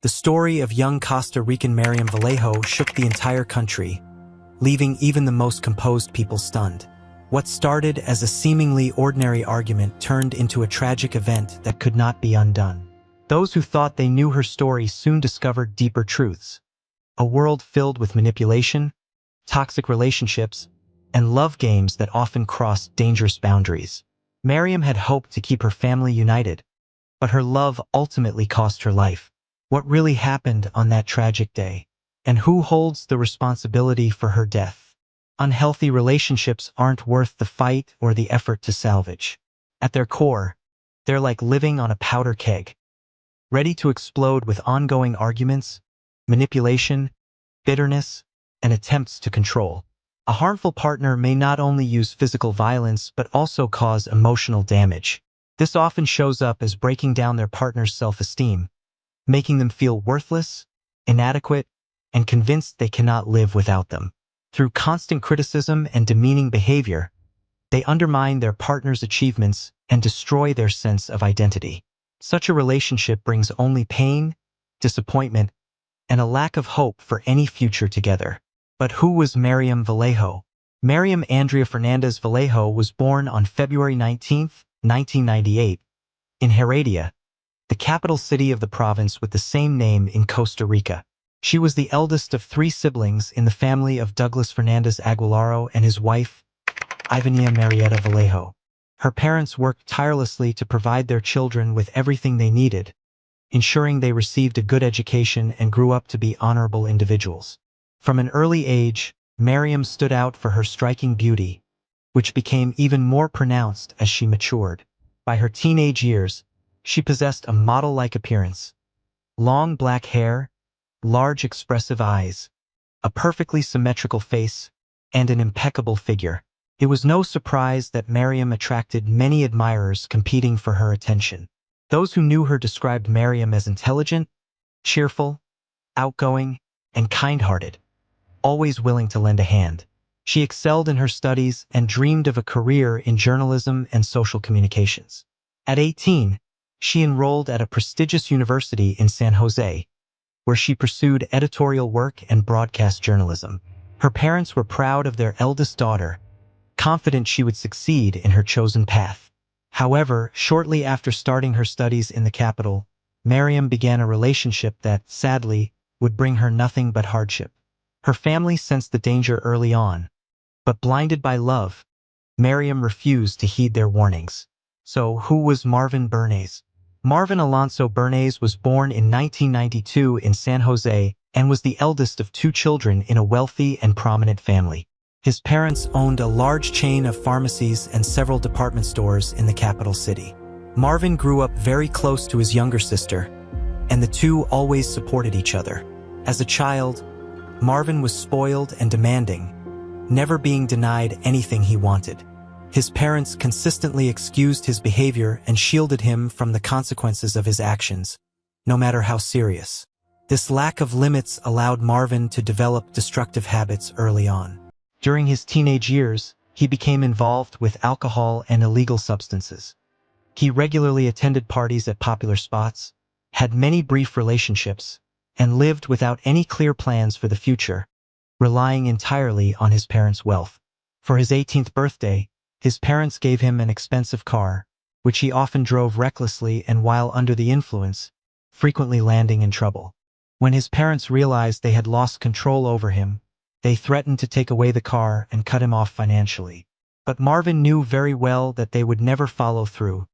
The story of young Costa Rican Miriam Vallejo shook the entire country, leaving even the most composed people stunned. What started as a seemingly ordinary argument turned into a tragic event that could not be undone. Those who thought they knew her story soon discovered deeper truths. A world filled with manipulation, toxic relationships, and love games that often crossed dangerous boundaries. Miriam had hoped to keep her family united, but her love ultimately cost her life. What really happened on that tragic day? And who holds the responsibility for her death? Unhealthy relationships aren't worth the fight or the effort to salvage. At their core, they're like living on a powder keg, ready to explode with ongoing arguments, manipulation, bitterness, and attempts to control. A harmful partner may not only use physical violence but also cause emotional damage. This often shows up as breaking down their partner's self-esteem, making them feel worthless, inadequate, and convinced they cannot live without them. Through constant criticism and demeaning behavior, they undermine their partner's achievements and destroy their sense of identity. Such a relationship brings only pain, disappointment, and a lack of hope for any future together. But who was Miriam Vallejo? Miriam Andrea Fernandez Vallejo was born on February 19, 1998, in Heredia, the capital city of the province with the same name in Costa Rica. She was the eldest of 3 siblings in the family of Douglas Fernandez Aguilaro and his wife, Ivania Marietta Vallejo. Her parents worked tirelessly to provide their children with everything they needed, ensuring they received a good education and grew up to be honorable individuals. From an early age, Miriam stood out for her striking beauty, which became even more pronounced as she matured. By her teenage years, she possessed a model-like appearance. Long black hair, large expressive eyes, a perfectly symmetrical face, and an impeccable figure. It was no surprise that Miriam attracted many admirers competing for her attention. Those who knew her described Miriam as intelligent, cheerful, outgoing, and kind-hearted, always willing to lend a hand. She excelled in her studies and dreamed of a career in journalism and social communications. At 18, she enrolled at a prestigious university in San Jose, where she pursued editorial work and broadcast journalism. Her parents were proud of their eldest daughter, confident she would succeed in her chosen path. However, shortly after starting her studies in the capital, Miriam began a relationship that, sadly, would bring her nothing but hardship. Her family sensed the danger early on, but blinded by love, Miriam refused to heed their warnings. So, who was Marvin Bernays? Marvin Alonso Bernays was born in 1992 in San Jose and was the eldest of 2 children in a wealthy and prominent family. His parents owned a large chain of pharmacies and several department stores in the capital city. Marvin grew up very close to his younger sister, and the two always supported each other. As a child, Marvin was spoiled and demanding, never being denied anything he wanted. His parents consistently excused his behavior and shielded him from the consequences of his actions, no matter how serious. This lack of limits allowed Marvin to develop destructive habits early on. During his teenage years, he became involved with alcohol and illegal substances. He regularly attended parties at popular spots, had many brief relationships, and lived without any clear plans for the future, relying entirely on his parents' wealth. For his 18th birthday, his parents gave him an expensive car, which he often drove recklessly and while under the influence, frequently landing in trouble. When his parents realized they had lost control over him, they threatened to take away the car and cut him off financially. But Marvin knew very well that they would never follow through,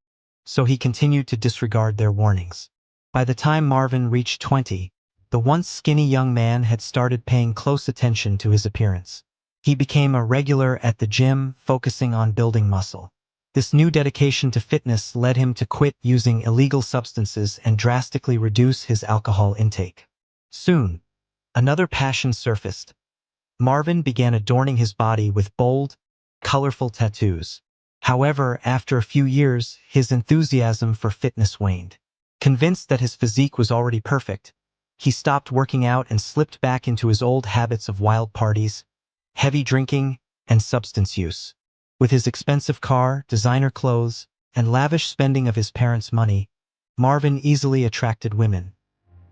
so he continued to disregard their warnings. By the time Marvin reached 20, the once skinny young man had started paying close attention to his appearance. He became a regular at the gym, focusing on building muscle. This new dedication to fitness led him to quit using illegal substances and drastically reduce his alcohol intake. Soon, another passion surfaced. Marvin began adorning his body with bold, colorful tattoos. However, after a few years, his enthusiasm for fitness waned. Convinced that his physique was already perfect, he stopped working out and slipped back into his old habits of wild parties, heavy drinking, and substance use. With his expensive car, designer clothes, and lavish spending of his parents' money, Marvin easily attracted women.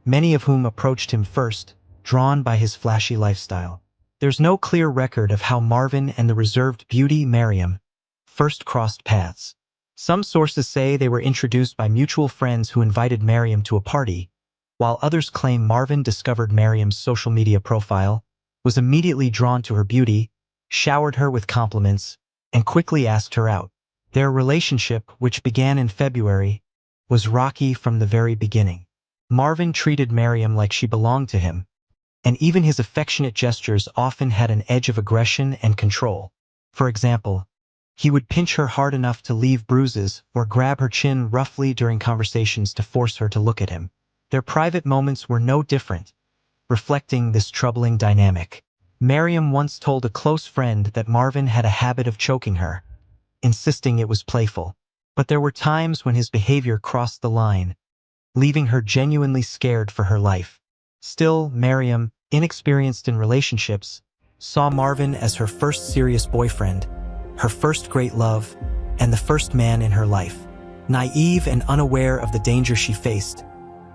many of whom approached him first, drawn by his flashy lifestyle. There's no clear record of how Marvin and the reserved beauty Miriam first crossed paths. Some sources say they were introduced by mutual friends who invited Miriam to a party, while others claim Marvin discovered Miriam's social media profile, was immediately drawn to her beauty, showered her with compliments, and quickly asked her out. Their relationship, which began in February, was rocky from the very beginning. Marvin treated Miriam like she belonged to him, and even his affectionate gestures often had an edge of aggression and control. For example, he would pinch her hard enough to leave bruises or grab her chin roughly during conversations to force her to look at him. Their private moments were no different, reflecting this troubling dynamic. Miriam once told a close friend that Marvin had a habit of choking her, insisting it was playful. But there were times when his behavior crossed the line, leaving her genuinely scared for her life. Still, Miriam, inexperienced in relationships, saw Marvin as her first serious boyfriend, her first great love, and the first man in her life. Naive and unaware of the danger she faced,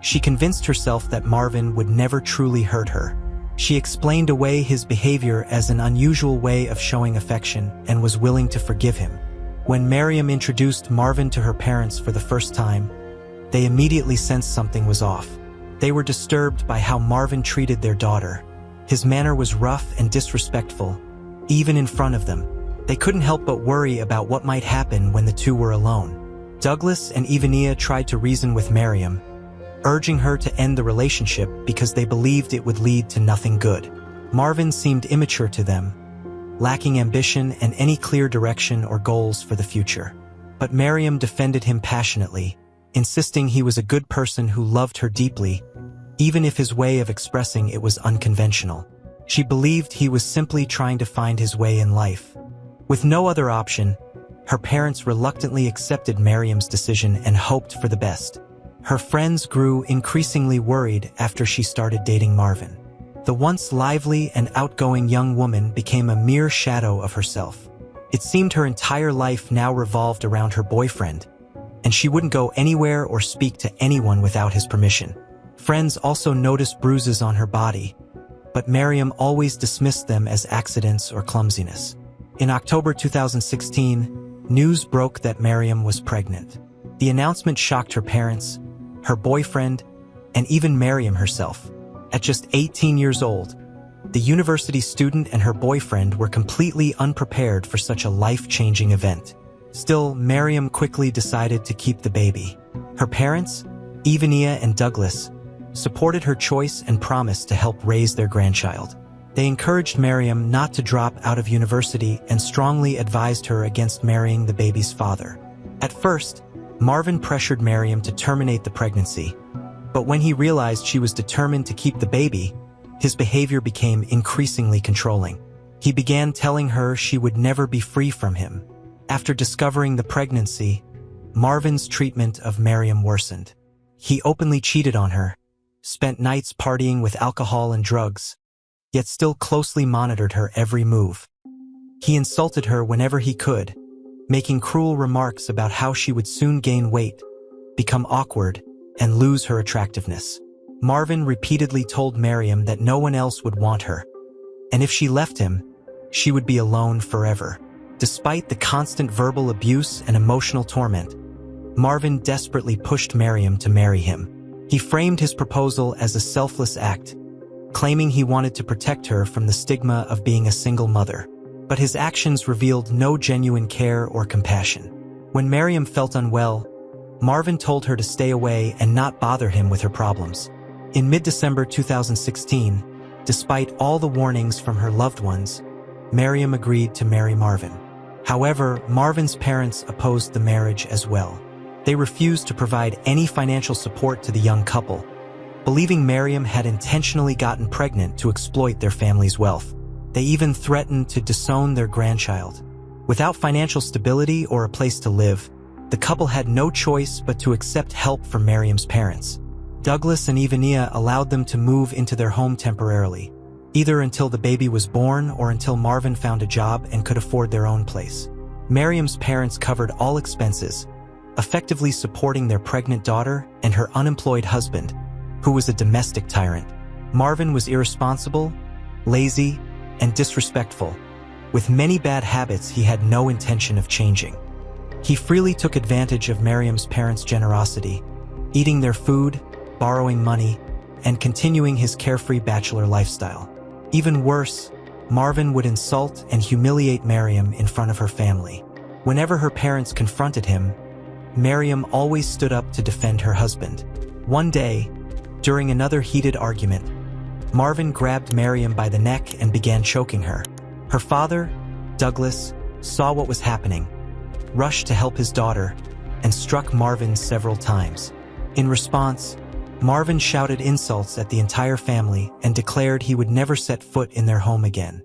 she convinced herself that Marvin would never truly hurt her. She explained away his behavior as an unusual way of showing affection and was willing to forgive him. When Miriam introduced Marvin to her parents for the first time, they immediately sensed something was off. They were disturbed by how Marvin treated their daughter. His manner was rough and disrespectful, even in front of them. They couldn't help but worry about what might happen when the two were alone. Douglas and Ivania tried to reason with Miriam, urging her to end the relationship because they believed it would lead to nothing good. Marvin seemed immature to them, lacking ambition and any clear direction or goals for the future. But Miriam defended him passionately, insisting he was a good person who loved her deeply, even if his way of expressing it was unconventional. She believed he was simply trying to find his way in life. With no other option, her parents reluctantly accepted Miriam's decision and hoped for the best. Her friends grew increasingly worried after she started dating Marvin. The once lively and outgoing young woman became a mere shadow of herself. It seemed her entire life now revolved around her boyfriend, and she wouldn't go anywhere or speak to anyone without his permission. Friends also noticed bruises on her body, but Miriam always dismissed them as accidents or clumsiness. In October 2016, news broke that Miriam was pregnant. The announcement shocked her parents, her boyfriend, and even Miriam herself. At just 18 years old, the university student and her boyfriend were completely unprepared for such a life-changing event. Still, Miriam quickly decided to keep the baby. Her parents, Ivania and Douglas, supported her choice and promised to help raise their grandchild. They encouraged Miriam not to drop out of university and strongly advised her against marrying the baby's father. At first, Marvin pressured Miriam to terminate the pregnancy, but when he realized she was determined to keep the baby, his behavior became increasingly controlling. He began telling her she would never be free from him. After discovering the pregnancy, Marvin's treatment of Miriam worsened. He openly cheated on her, spent nights partying with alcohol and drugs, yet still closely monitored her every move. He insulted her whenever he could, making cruel remarks about how she would soon gain weight, become awkward, and lose her attractiveness. Marvin repeatedly told Miriam that no one else would want her, and if she left him, she would be alone forever. Despite the constant verbal abuse and emotional torment, Marvin desperately pushed Miriam to marry him. He framed his proposal as a selfless act, claiming he wanted to protect her from the stigma of being a single mother. But his actions revealed no genuine care or compassion. When Miriam felt unwell, Marvin told her to stay away and not bother him with her problems. In mid-December 2016, despite all the warnings from her loved ones, Miriam agreed to marry Marvin. However, Marvin's parents opposed the marriage as well. They refused to provide any financial support to the young couple, believing Miriam had intentionally gotten pregnant to exploit their family's wealth. They even threatened to disown their grandchild. Without financial stability or a place to live, the couple had no choice but to accept help from Miriam's parents. Douglas and Ivania allowed them to move into their home temporarily, either until the baby was born or until Marvin found a job and could afford their own place. Miriam's parents covered all expenses, effectively supporting their pregnant daughter and her unemployed husband, who was a domestic tyrant. Marvin was irresponsible, lazy, and disrespectful. With many bad habits he had no intention of changing. He freely took advantage of Miriam's parents' generosity, eating their food, borrowing money, and continuing his carefree bachelor lifestyle. Even worse, Marvin would insult and humiliate Miriam in front of her family. Whenever her parents confronted him, Miriam always stood up to defend her husband. One day, during another heated argument, Marvin grabbed Miriam by the neck and began choking her. Her father, Douglas, saw what was happening, rushed to help his daughter, and struck Marvin several times. In response, Marvin shouted insults at the entire family and declared he would never set foot in their home again.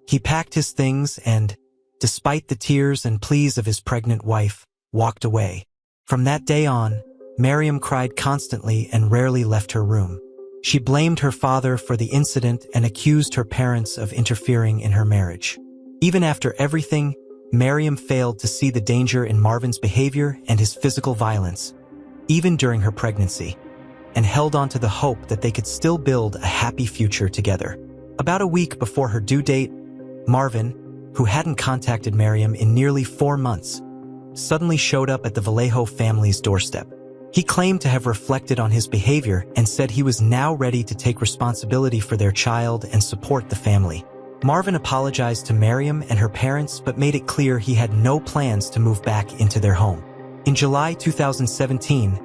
He packed his things and, despite the tears and pleas of his pregnant wife, walked away. From that day on, Miriam cried constantly and rarely left her room. She blamed her father for the incident and accused her parents of interfering in her marriage. Even after everything, Miriam failed to see the danger in Marvin's behavior and his physical violence, even during her pregnancy, and held on to the hope that they could still build a happy future together. About a week before her due date, Marvin, who hadn't contacted Miriam in nearly 4 months, suddenly showed up at the Vallejo family's doorstep. He claimed to have reflected on his behavior and said he was now ready to take responsibility for their child and support the family. Marvin apologized to Miriam and her parents but made it clear he had no plans to move back into their home. In July 2017,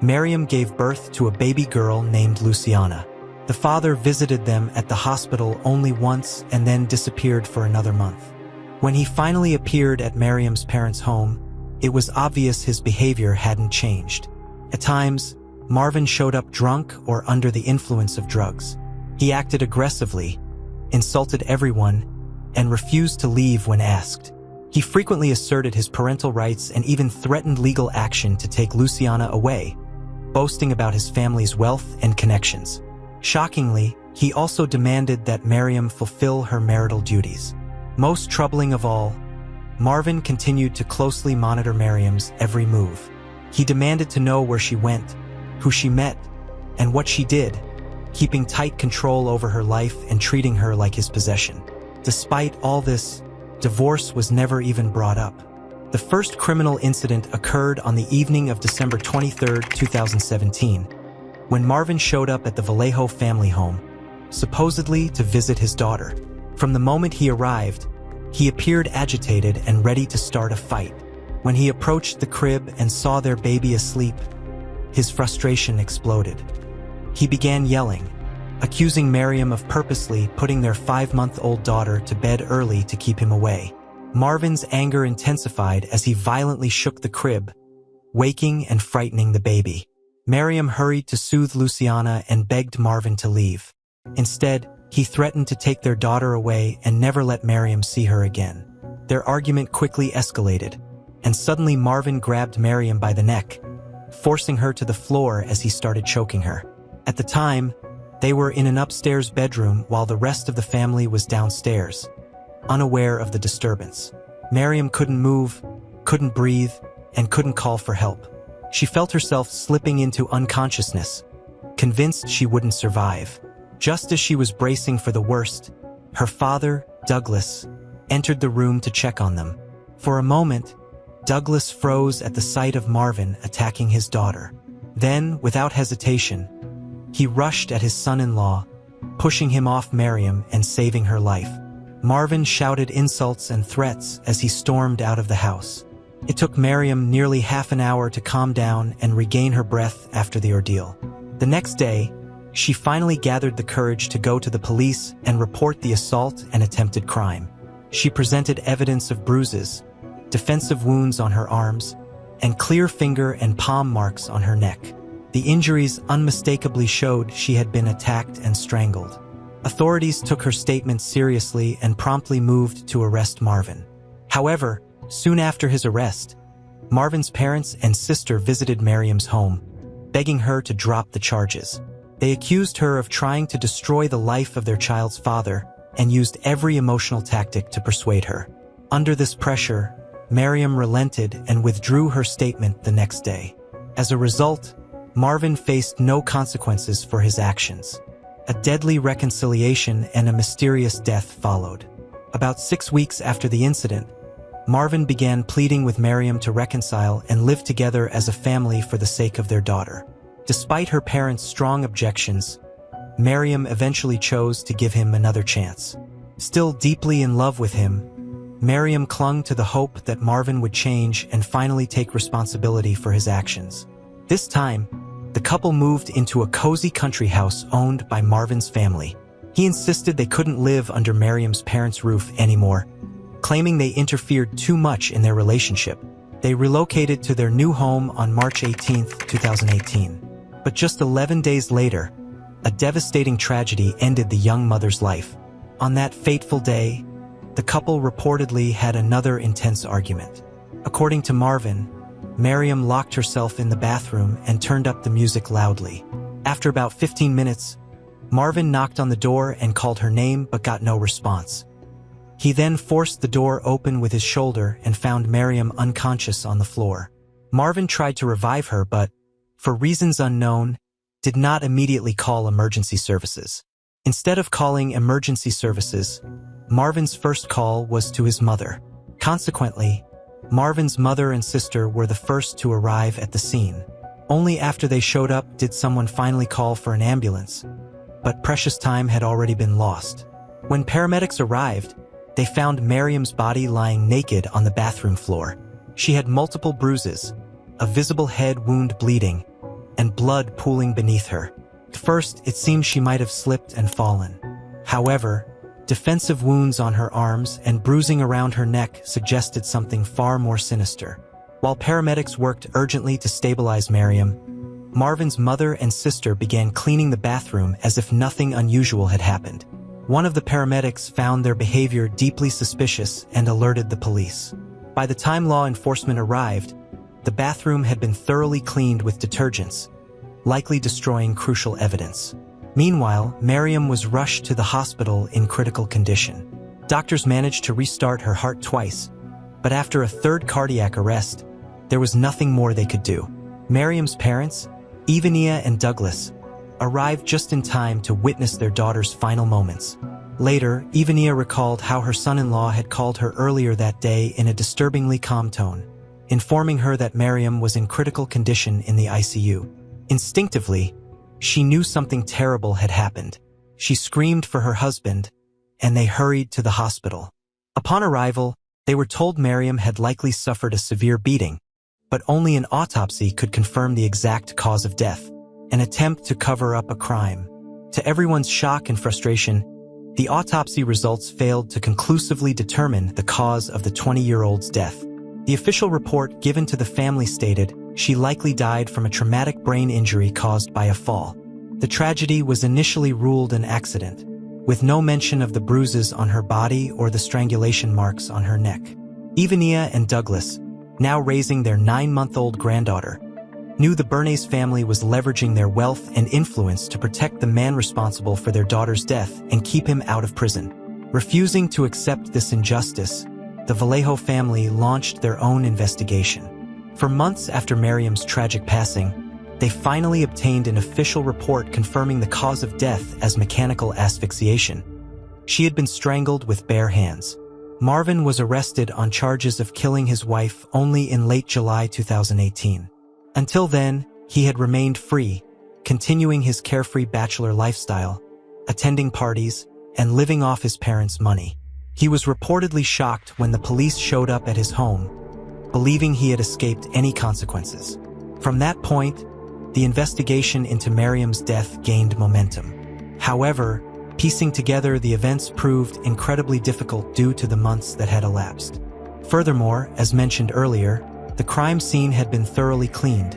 Miriam gave birth to a baby girl named Luciana. The father visited them at the hospital only once and then disappeared for another month. When he finally appeared at Miriam's parents' home, it was obvious his behavior hadn't changed. At times, Marvin showed up drunk or under the influence of drugs. He acted aggressively, insulted everyone, and refused to leave when asked. He frequently asserted his parental rights and even threatened legal action to take Luciana away, boasting about his family's wealth and connections. Shockingly, he also demanded that Miriam fulfill her marital duties. Most troubling of all, Marvin continued to closely monitor Miriam's every move. He demanded to know where she went, who she met, and what she did, keeping tight control over her life and treating her like his possession. Despite all this, divorce was never even brought up. The first criminal incident occurred on the evening of December 23, 2017, when Marvin showed up at the Vallejo family home, supposedly to visit his daughter. From the moment he arrived, he appeared agitated and ready to start a fight. When he approached the crib and saw their baby asleep, his frustration exploded. He began yelling, accusing Miriam of purposely putting their 5-month-old daughter to bed early to keep him away. Marvin's anger intensified as he violently shook the crib, waking and frightening the baby. Miriam hurried to soothe Luciana and begged Marvin to leave. Instead, he threatened to take their daughter away and never let Miriam see her again. Their argument quickly escalated, and suddenly Marvin grabbed Miriam by the neck, forcing her to the floor as he started choking her. At the time, they were in an upstairs bedroom while the rest of the family was downstairs, unaware of the disturbance. Miriam couldn't move, couldn't breathe, and couldn't call for help. She felt herself slipping into unconsciousness, convinced she wouldn't survive. Just as she was bracing for the worst, her father, Douglas, entered the room to check on them. For a moment, Douglas froze at the sight of Marvin attacking his daughter. Then, without hesitation, he rushed at his son-in-law, pushing him off Miriam and saving her life. Marvin shouted insults and threats as he stormed out of the house. It took Miriam nearly half an hour to calm down and regain her breath after the ordeal. The next day, she finally gathered the courage to go to the police and report the assault and attempted crime. She presented evidence of bruises, defensive wounds on her arms, and clear finger and palm marks on her neck. The injuries unmistakably showed she had been attacked and strangled. Authorities took her statement seriously and promptly moved to arrest Marvin. However, soon after his arrest, Marvin's parents and sister visited Miriam's home, begging her to drop the charges. They accused her of trying to destroy the life of their child's father and used every emotional tactic to persuade her. Under this pressure, Miriam relented and withdrew her statement the next day. As a result, Marvin faced no consequences for his actions. A deadly reconciliation and a mysterious death followed. About 6 weeks after the incident, Marvin began pleading with Miriam to reconcile and live together as a family for the sake of their daughter. Despite her parents' strong objections, Miriam eventually chose to give him another chance. Still deeply in love with him, Miriam clung to the hope that Marvin would change and finally take responsibility for his actions. This time, the couple moved into a cozy country house owned by Marvin's family. He insisted they couldn't live under Miriam's parents' roof anymore, claiming they interfered too much in their relationship. They relocated to their new home on March 18, 2018. But just 11 days later, a devastating tragedy ended the young mother's life. On that fateful day, the couple reportedly had another intense argument. According to Marvin, Miriam locked herself in the bathroom and turned up the music loudly. After about 15 minutes, Marvin knocked on the door and called her name but got no response. He then forced the door open with his shoulder and found Miriam unconscious on the floor. Marvin tried to revive her but, for reasons unknown, did not immediately call emergency services. Instead of calling emergency services, Marvin's first call was to his mother. Consequently, Marvin's mother and sister were the first to arrive at the scene. Only after they showed up did someone finally call for an ambulance, but precious time had already been lost. When paramedics arrived, they found Miriam's body lying naked on the bathroom floor. She had multiple bruises, a visible head wound bleeding, and blood pooling beneath her. At first, it seemed she might have slipped and fallen. However, defensive wounds on her arms and bruising around her neck suggested something far more sinister. While paramedics worked urgently to stabilize Miriam, Marvin's mother and sister began cleaning the bathroom as if nothing unusual had happened. One of the paramedics found their behavior deeply suspicious and alerted the police. By the time law enforcement arrived, the bathroom had been thoroughly cleaned with detergents, likely destroying crucial evidence. Meanwhile, Miriam was rushed to the hospital in critical condition. Doctors managed to restart her heart twice, but after a third cardiac arrest, there was nothing more they could do. Miriam's parents, Evania and Douglas, arrived just in time to witness their daughter's final moments. Later, Evania recalled how her son-in-law had called her earlier that day in a disturbingly calm tone, informing her that Miriam was in critical condition in the ICU. Instinctively, she knew something terrible had happened. She screamed for her husband, and they hurried to the hospital. Upon arrival, they were told Miriam had likely suffered a severe beating, but only an autopsy could confirm the exact cause of death, an attempt to cover up a crime. To everyone's shock and frustration, the autopsy results failed to conclusively determine the cause of the 20-year-old's death. The official report given to the family stated she likely died from a traumatic brain injury caused by a fall. The tragedy was initially ruled an accident, with no mention of the bruises on her body or the strangulation marks on her neck. Evania and Douglas, now raising their 9-month-old granddaughter, knew the Bernays family was leveraging their wealth and influence to protect the man responsible for their daughter's death and keep him out of prison. Refusing to accept this injustice, the Vallejo family launched their own investigation. For months after Miriam's tragic passing, they finally obtained an official report confirming the cause of death as mechanical asphyxiation. She had been strangled with bare hands. Marvin was arrested on charges of killing his wife only in late July 2018. Until then, he had remained free, continuing his carefree bachelor lifestyle, attending parties, and living off his parents' money. He was reportedly shocked when the police showed up at his home, believing he had escaped any consequences. From that point, the investigation into Miriam's death gained momentum. However, piecing together the events proved incredibly difficult due to the months that had elapsed. Furthermore, as mentioned earlier, the crime scene had been thoroughly cleaned,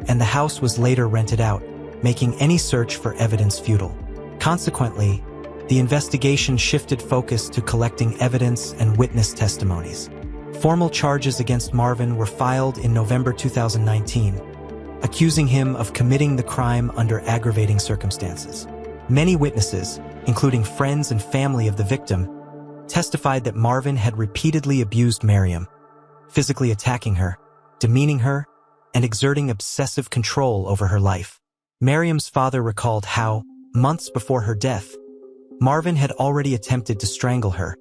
and the house was later rented out, making any search for evidence futile. Consequently, the investigation shifted focus to collecting evidence and witness testimonies. Formal charges against Marvin were filed in November 2019, accusing him of committing the crime under aggravating circumstances. Many witnesses, including friends and family of the victim, testified that Marvin had repeatedly abused Miriam, physically attacking her, demeaning her, and exerting obsessive control over her life. Miriam's father recalled how, months before her death, Marvin had already attempted to strangle her,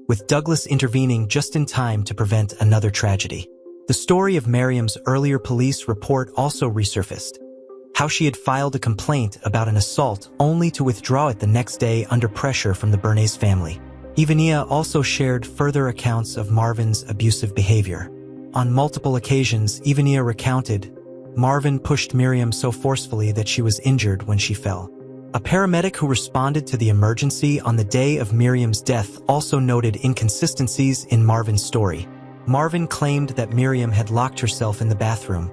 with Douglas intervening just in time to prevent another tragedy. The story of Miriam's earlier police report also resurfaced, how she had filed a complaint about an assault only to withdraw it the next day under pressure from the Bernays family. Ivania also shared further accounts of Marvin's abusive behavior. On multiple occasions, Ivania recounted, Marvin pushed Miriam so forcefully that she was injured when she fell. A paramedic who responded to the emergency on the day of Miriam's death also noted inconsistencies in Marvin's story. Marvin claimed that Miriam had locked herself in the bathroom,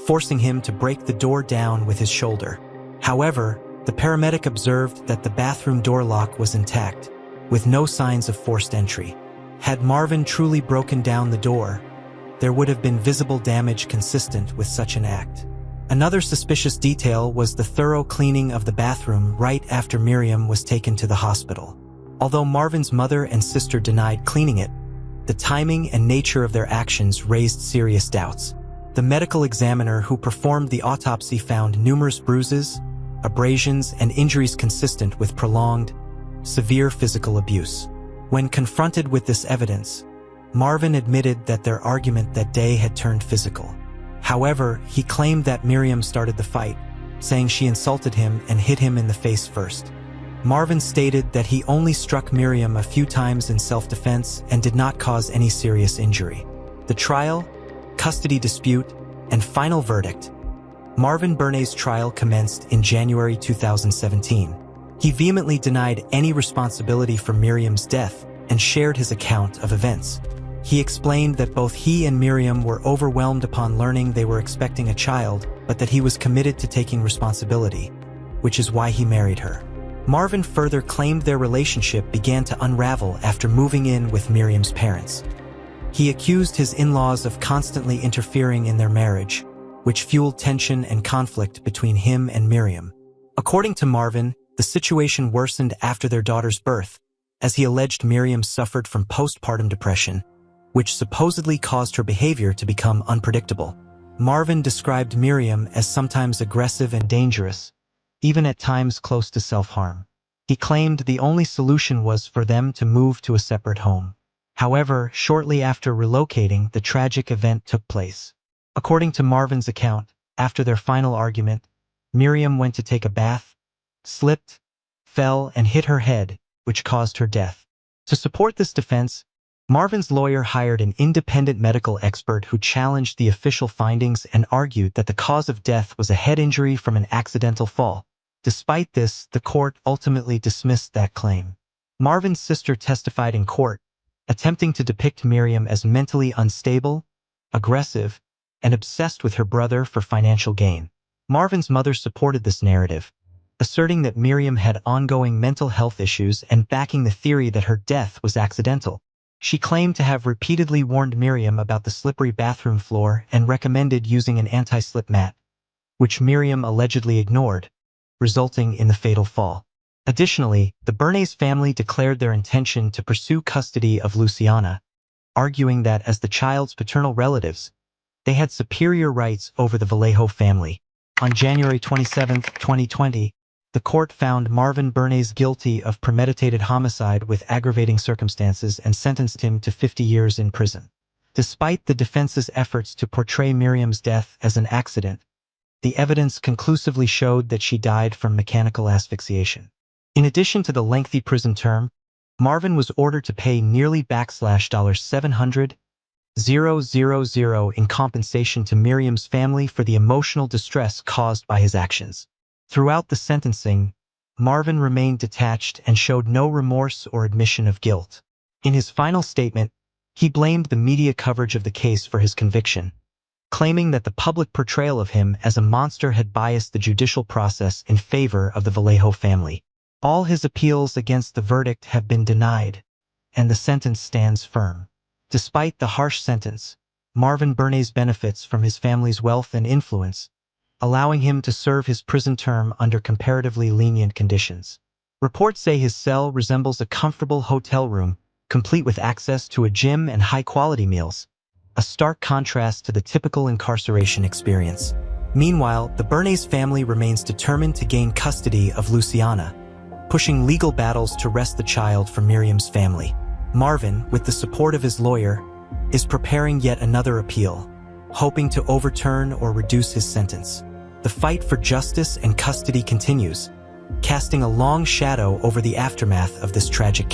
forcing him to break the door down with his shoulder. However, the paramedic observed that the bathroom door lock was intact, with no signs of forced entry. Had Marvin truly broken down the door, there would have been visible damage consistent with such an act. Another suspicious detail was the thorough cleaning of the bathroom right after Miriam was taken to the hospital. Although Marvin's mother and sister denied cleaning it, the timing and nature of their actions raised serious doubts. The medical examiner who performed the autopsy found numerous bruises, abrasions, and injuries consistent with prolonged, severe physical abuse. When confronted with this evidence, Marvin admitted that their argument that day had turned physical. However, he claimed that Miriam started the fight, saying she insulted him and hit him in the face first. Marvin stated that he only struck Miriam a few times in self-defense and did not cause any serious injury. The trial, custody dispute, and final verdict. Marvin Bernay's trial commenced in January 2017. He vehemently denied any responsibility for Miriam's death and shared his account of events. He explained that both he and Miriam were overwhelmed upon learning they were expecting a child, but that he was committed to taking responsibility, which is why he married her. Marvin further claimed their relationship began to unravel after moving in with Miriam's parents. He accused his in-laws of constantly interfering in their marriage, which fueled tension and conflict between him and Miriam. According to Marvin, the situation worsened after their daughter's birth, as he alleged Miriam suffered from postpartum depression, which supposedly caused her behavior to become unpredictable. Marvin described Miriam as sometimes aggressive and dangerous, even at times close to self-harm. He claimed the only solution was for them to move to a separate home. However, shortly after relocating, the tragic event took place. According to Marvin's account, after their final argument, Miriam went to take a bath, slipped, fell, and hit her head, which caused her death. To support this defense, Marvin's lawyer hired an independent medical expert who challenged the official findings and argued that the cause of death was a head injury from an accidental fall. Despite this, the court ultimately dismissed that claim. Marvin's sister testified in court, attempting to depict Miriam as mentally unstable, aggressive, and obsessed with her brother for financial gain. Marvin's mother supported this narrative, asserting that Miriam had ongoing mental health issues and backing the theory that her death was accidental. She claimed to have repeatedly warned Miriam about the slippery bathroom floor and recommended using an anti-slip mat, which Miriam allegedly ignored, resulting in the fatal fall. Additionally, the Bernays family declared their intention to pursue custody of Luciana, arguing that as the child's paternal relatives, they had superior rights over the Vallejo family. On January 27, 2020, the court found Marvin Bernays guilty of premeditated homicide with aggravating circumstances and sentenced him to 50 years in prison. Despite the defense's efforts to portray Miriam's death as an accident, the evidence conclusively showed that she died from mechanical asphyxiation. In addition to the lengthy prison term, Marvin was ordered to pay nearly $700,000 in compensation to Miriam's family for the emotional distress caused by his actions. Throughout the sentencing, Marvin remained detached and showed no remorse or admission of guilt. In his final statement, he blamed the media coverage of the case for his conviction, claiming that the public portrayal of him as a monster had biased the judicial process in favor of the Vallejo family. All his appeals against the verdict have been denied, and the sentence stands firm. Despite the harsh sentence, Marvin Bernays benefits from his family's wealth and influence, allowing him to serve his prison term under comparatively lenient conditions. Reports say his cell resembles a comfortable hotel room, complete with access to a gym and high-quality meals. a stark contrast to the typical incarceration experience. Meanwhile, the Bernays family remains determined to gain custody of Luciana, pushing legal battles to wrest the child from Miriam's family. Marvin, with the support of his lawyer, is preparing yet another appeal, hoping to overturn or reduce his sentence. The fight for justice and custody continues, casting a long shadow over the aftermath of this tragic case.